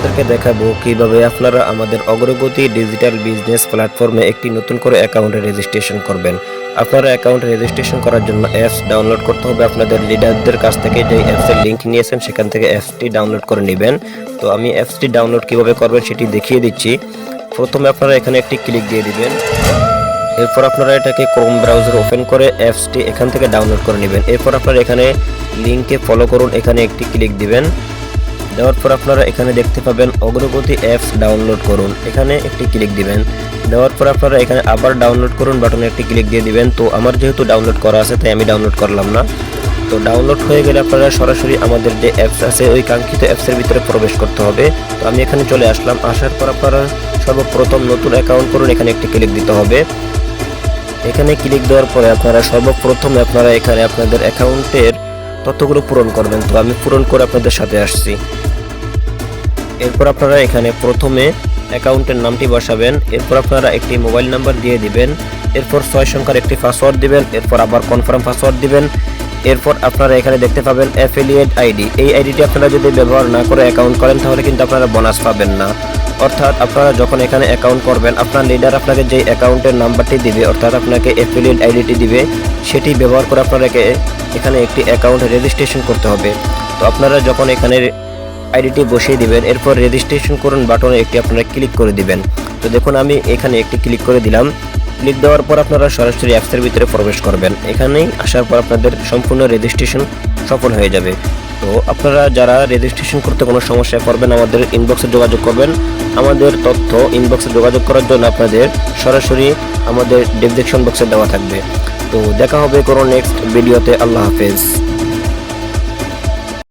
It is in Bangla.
আপনাদেরকে দেখাবো কিভাবে আপনারা আমাদের অগ্রগতি ডিজিটাল বিজনেস প্ল্যাটফর্মে একটি নতুন করে অ্যাকাউন্টে রেজিস্ট্রেশন করবেন। আপনারা অ্যাকাউন্ট রেজিস্ট্রেশন করার জন্য অ্যাপস ডাউনলোড করতে হবে। আপনাদের লিডারদের কাছ থেকে যে অ্যাপসের লিঙ্ক নিয়েছেন সেখান থেকে অ্যাপসটি ডাউনলোড করে নেবেন। তো আমি অ্যাপসটি ডাউনলোড কিভাবে করবেন সেটি দেখিয়ে দিচ্ছি। প্রথমে আপনারা এখানে একটি ক্লিক দিয়ে দিবেন। এরপর আপনারা এটাকে ক্রোম ব্রাউজার ওপেন করে অ্যাপসটি এখান থেকে ডাউনলোড করে নেবেন। এরপর আপনারা এখানে লিঙ্কে ফলো করুন, এখানে একটি ক্লিক দিবেন। দেওয়ার পর আপনারা এখানে দেখতে পাবেন অগ্রগতি অ্যাপস ডাউনলোড করুন, এখানে একটি ক্লিক দিবেন। দেওয়ার পর আপনারা এখানে আবার ডাউনলোড করুন বাটনে একটি ক্লিক দিয়ে দিবেন। তো আমার যেহেতু ডাউনলোড করা আছে তাই আমি ডাউনলোড করলাম না। তো ডাউনলোড হয়ে গেলে আপনারা সরাসরি আমাদের যে অ্যাপস আছে ওই কাঙ্ক্ষিত অ্যাপসের ভিতরে প্রবেশ করতে হবে। তো আমি এখানে চলে আসলাম। আসার পর আপনারা সর্বপ্রথম নতুন অ্যাকাউন্ট করুন, এখানে একটি ক্লিক দিতে হবে। এখানে ক্লিক দেওয়ার পরে আপনারা সর্বপ্রথম এখানে আপনাদের অ্যাকাউন্টের তথ্যগুলো পূরণ করবেন। তো আমি পূরণ করে আপনাদের সাথে আসছি। এরপর আপনারা এখানে প্রথমে অ্যাকাউন্টের নামটি বসাবেন। এরপর আপনারা একটি মোবাইল নাম্বার দিয়ে দিবেন। এরপর 6 সংখ্যার একটি পাসওয়ার্ড দিবেন। এরপর আবার কনফার্ম পাসওয়ার্ড দিবেন। এরপর আপনারা এখানে দেখতে পাবেন অ্যাফিলিয়েট আইডি। এই আইডিটি আপনারা যদি ব্যবহার না করে অ্যাকাউন্ট করেন তাহলে কিন্তু আপনারা বোনাস পাবেন না। অর্থাৎ আপনারা যখন এখানে অ্যাকাউন্ট করবেন আপনার লিডার আপনাকে যে অ্যাকাউন্টের নাম্বারটি দিবে অর্থাৎ আপনাকে অ্যাফিলিয়েট আইডিটি দিবে সেটি ব্যবহার করে আপনাকে এখানে একটি অ্যাকাউন্ট রেজিস্ট্রেশন করতে হবে। তো আপনারা যখন এখানে আইডিটি বসিয়ে দিবেন এরপর রেজিস্ট্রেশন করুন বাটনে একটি আপনারা ক্লিক করে দিবেন। তো দেখুন আমি এখানে একটি ক্লিক করে দিলাম। ক্লিক দেওয়ার পর আপনারা সরাসরি অ্যাপসের ভিতরে প্রবেশ করবেন। এখানেই আসার পর আপনাদের সম্পূর্ণ রেজিস্ট্রেশন সফল হয়ে যাবে। তো আপনারা যারা রেজিস্ট্রেশন করতে কোনো সমস্যায় পড়বেন আমাদের ইনবক্সে যোগাযোগ করবেন। আমাদের তথ্য ইনবক্সে যোগাযোগ করার জন্য আপনাদের সরাসরি আমাদের ডেসক্রিপশন বক্সে দেওয়া থাকবে। তো দেখা হবে কোনো নেক্সট ভিডিওতে। আল্লাহ হাফেজ।